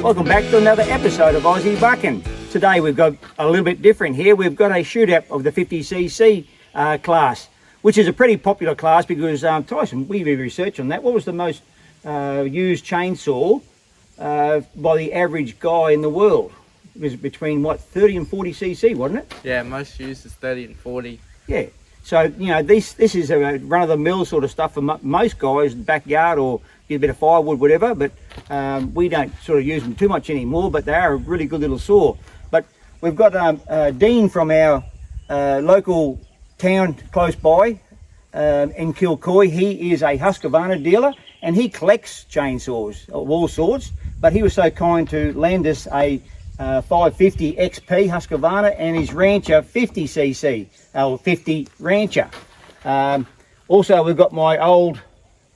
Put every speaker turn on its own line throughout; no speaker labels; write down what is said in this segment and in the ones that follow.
Welcome back to another episode of Aussie Bucking. Today we've got a little bit different here. We've got a shootout of the 50cc class, which is a pretty popular class because, Tyson, we did research on that. What was the most used chainsaw by the average guy in the world? It was between, what, 30 and 40cc, wasn't it?
Yeah, most used is 30 and 40.
Yeah. So, you know, this is a run-of-the-mill sort of stuff for most guys, backyard or get a bit of firewood, whatever, but we don't sort of use them too much anymore, but they are a really good little saw. But we've got Dean from our local town close by in Kilcoy. He is a Husqvarna dealer and he collects chainsaws of all sorts, but he was so kind to lend us a 550 XP Husqvarna and his Rancher 50cc, or 50 Rancher. Also, we've got my old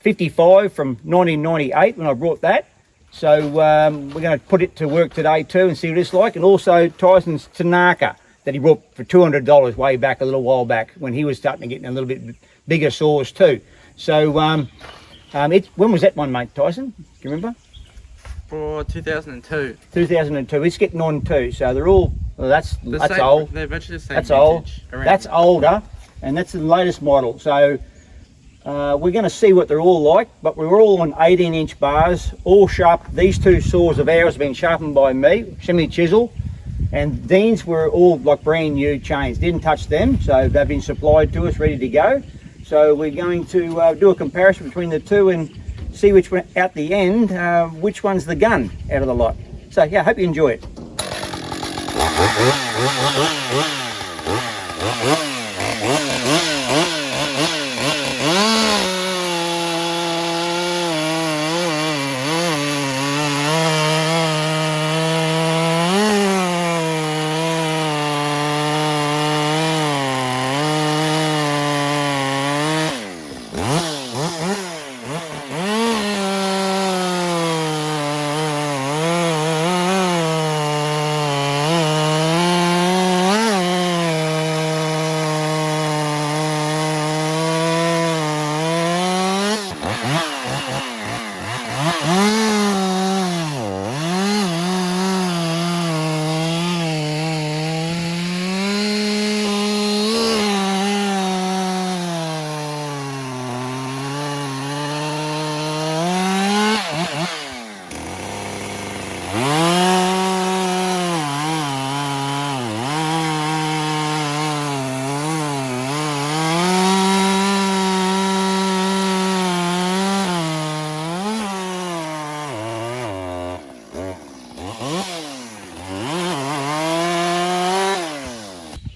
55 from 1998 when I brought that. So we're going to put it to work today too and see what it's like. And also Tyson's Tanaka that he brought for $200 way back a little while back when he was starting to get a little bit bigger saws too. So when was that one, mate, Tyson? Do you remember?
For 2002.
2002. It's getting on too. So they're all, well, that's old.
They're virtually the same.
That's old.
Around.
That's older, and that's the latest model. So we're going to see what they're all like, but we're all on 18-inch bars, all sharp. These two saws of ours have been sharpened by me, semi-chisel, and Dean's were all like brand new chains. Didn't touch them, so they've been supplied to us, ready to go. So we're going to do a comparison between the two and see which one, at the end, which one's the gun out of the lot. So yeah, I hope you enjoy it.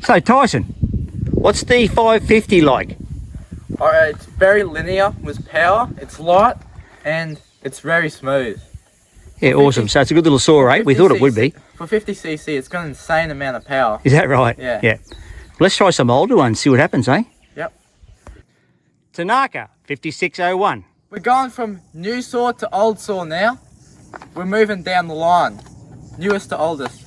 So Tyson, what's the 550 like?
Alright, it's very linear with power, it's light, and it's very smooth.
Yeah, awesome. So it's a good little saw, eh? We thought it would be.
For 50cc, it's got an insane amount of power.
Is that right?
Yeah.
Yeah. Let's try some older ones, see what happens, eh?
Yep.
Tanaka, 5601.
We're going from new saw to old saw now. We're moving down the line. Newest to oldest.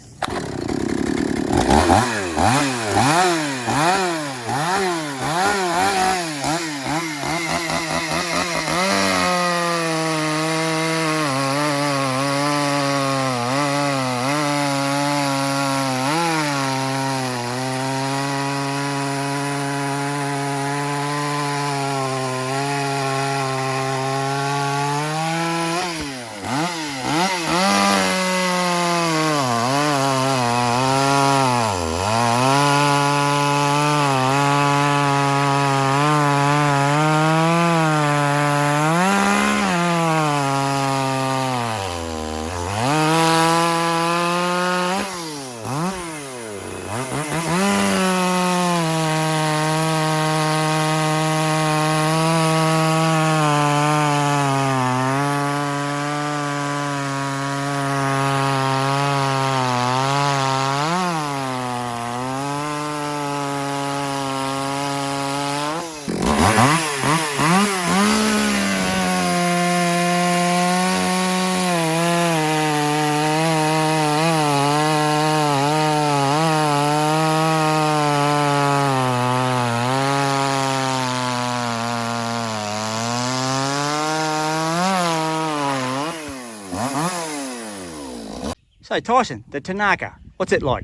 So Tyson, the Tanaka, what's it like?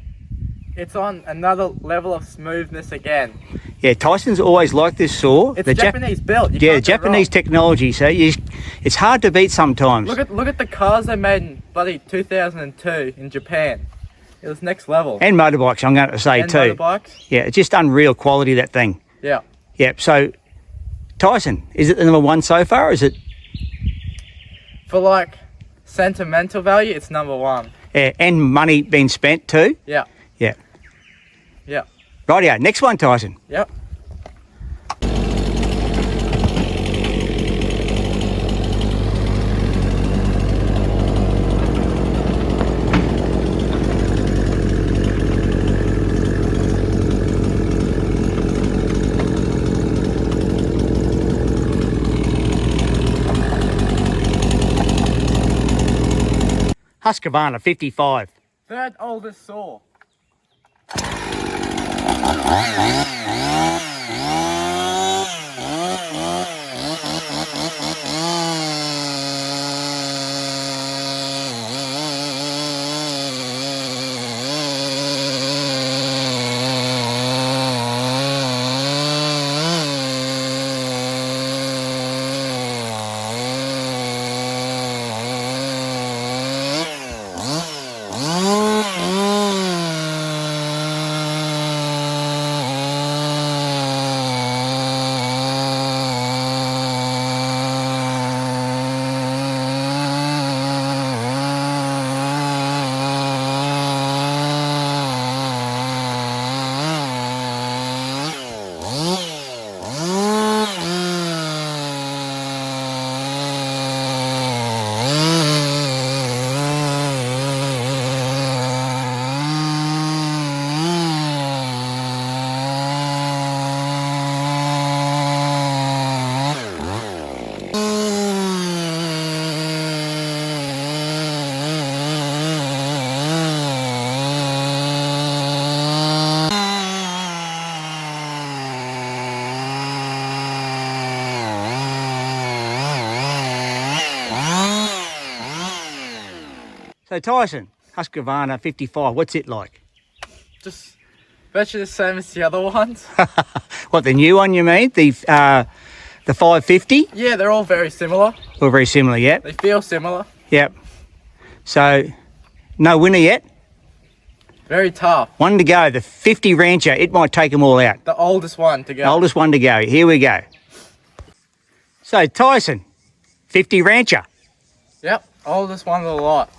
It's on another level of smoothness again.
Yeah, Tyson's always liked this saw.
It's Japanese built. You
Yeah,
can't get it
Japanese
wrong.
technology. So it's hard to beat sometimes.
Look at the cars they made in bloody 2002 in Japan. It was next level.
And motorbikes, I'm going to say
And
too.
motorbikes.
Yeah, it's just unreal quality, that thing.
Yeah.
Yeah, so Tyson, is it the number one so far, or is it?
For like sentimental value, it's number one.
Yeah, and money being spent too?
Yeah.
Yeah.
Yeah.
Rightio, next one, Tyson.
Yep.
Husqvarna 55.
Third oldest saw.
So Tyson, Husqvarna 55, what's it like?
Just virtually the same as the other ones.
What, the new one you mean? The 550?
Yeah, they're all very similar.
All very similar, yep.
They feel similar.
Yep. So, no winner yet.
Very tough.
One to go, the 50 Rancher. It might take them all out.
The oldest one to
The
go.
oldest one to go. Here we go. So, Tyson, 50 Rancher.
Yep, oldest one of the lot.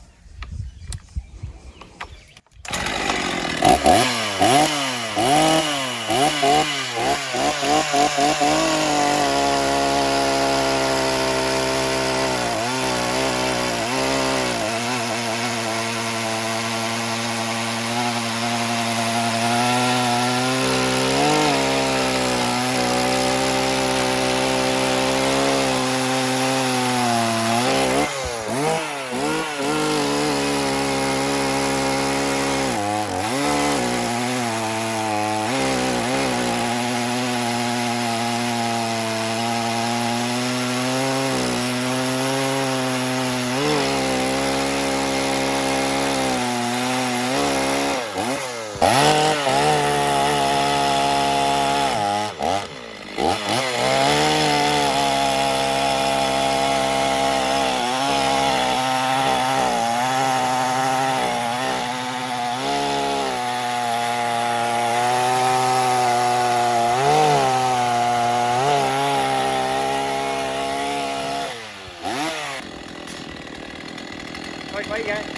Where you go?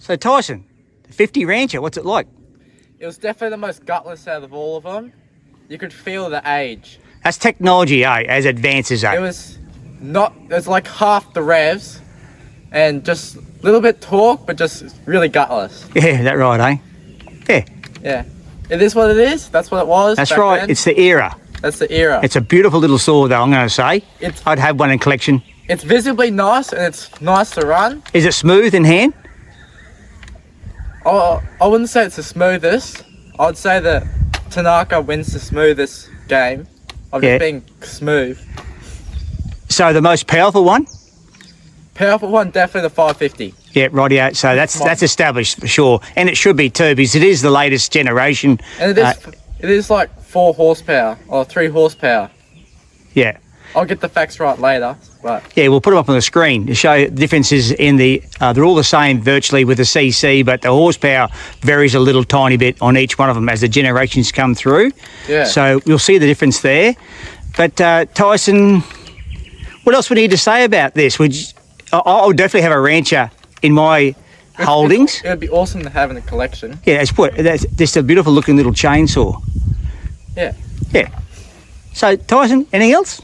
So Tyson, the 50 Rancher, what's it like?
It was definitely the most gutless out of all of them. You could feel the age.
That's technology, eh? As advances, eh?
It was like half the revs, and just a little bit torque, but just really gutless.
Yeah, that right, eh? Yeah.
Yeah. It is what it is. That's what it was.
That's
back
right.
then.
It's the era.
That's the era.
It's a beautiful little saw, though, I'm going to say. I'd have one in collection.
It's visibly nice, and it's nice to run.
Is it smooth in hand?
Oh, I wouldn't say it's the smoothest. I'd say that Tanaka wins the smoothest game of just being smooth.
So the most powerful one?
Powerful one, definitely the 550.
Yeah, rightio. So that's established for sure, and it should be too, because it is the latest generation.
And it is like 4 horsepower or 3 horsepower.
Yeah.
I'll get the facts right later, but
yeah, we'll put them up on the screen to show the differences in the. They're all the same virtually with the CC, but the horsepower varies a little tiny bit on each one of them as the generations come through.
Yeah.
So you'll see the difference there. But Tyson, what else we need to say about this? I'll definitely have a rancher in my holdings.
It would be awesome to have in a collection.
Yeah, that's just a beautiful looking little chainsaw.
Yeah.
Yeah. So Tyson, anything else?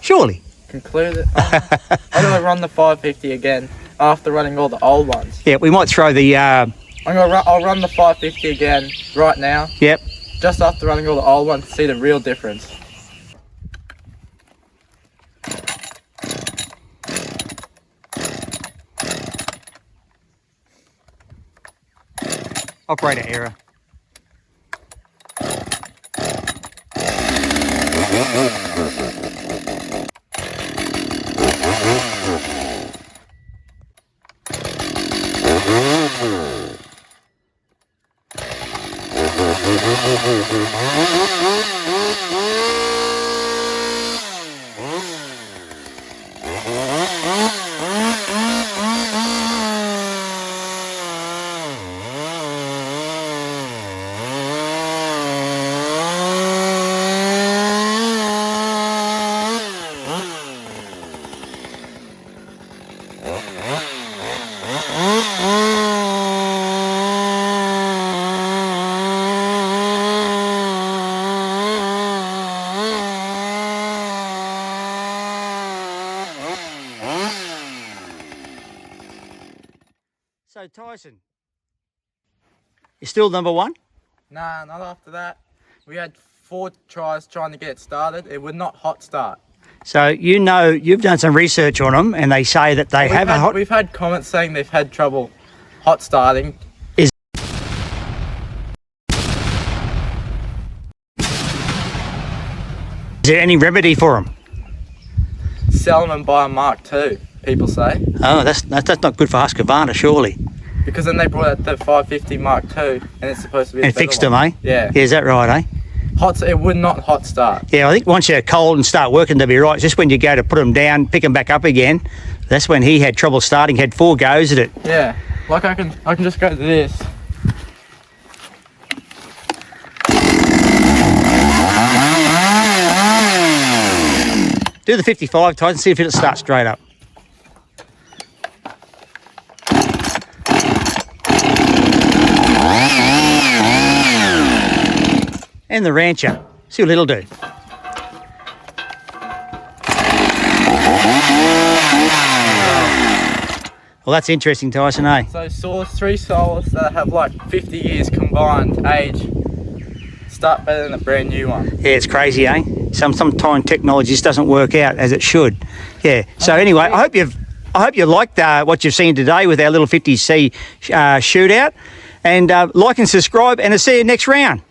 Surely.
Conclude it. I'm gonna run the 550 again after running all the old ones.
Yeah, we might throw the.
I'll run the 550 again right now.
Yep.
Just after running all the old ones to see the real difference.
Operator error. So Tyson, you're still number one?
Nah, not after that. We had 4 tries trying to get it started. It would not hot start.
So you've done some research on them, and they say that they
We've had comments saying they've had trouble hot starting.
Is there any remedy for them?
Sell them and buy a Mark II, people say.
Oh, that's not good for Husqvarna, surely.
Because then they brought out the 550 Mark II, and it's supposed to be.
And fixed them, eh?
Yeah.
Yeah, is that right, eh?
It would not hot start.
Yeah, I think once you're cold and start working, they'll be right. It's just when you go to put them down, pick them back up again, that's when he had trouble starting. Had 4 goes at it.
Yeah, like I can just go to this.
Do the 55 times and see if it'll start straight up. And the rancher. See what it'll do. Well, that's interesting, Tyson, eh?
So 3 saws that have like 50 years combined age start better than a brand new one.
Yeah, it's crazy, eh? Sometimes technology just doesn't work out as it should. Yeah. So anyway, I hope you liked what you've seen today with our little 50C shootout. And like and subscribe, and I'll see you next round.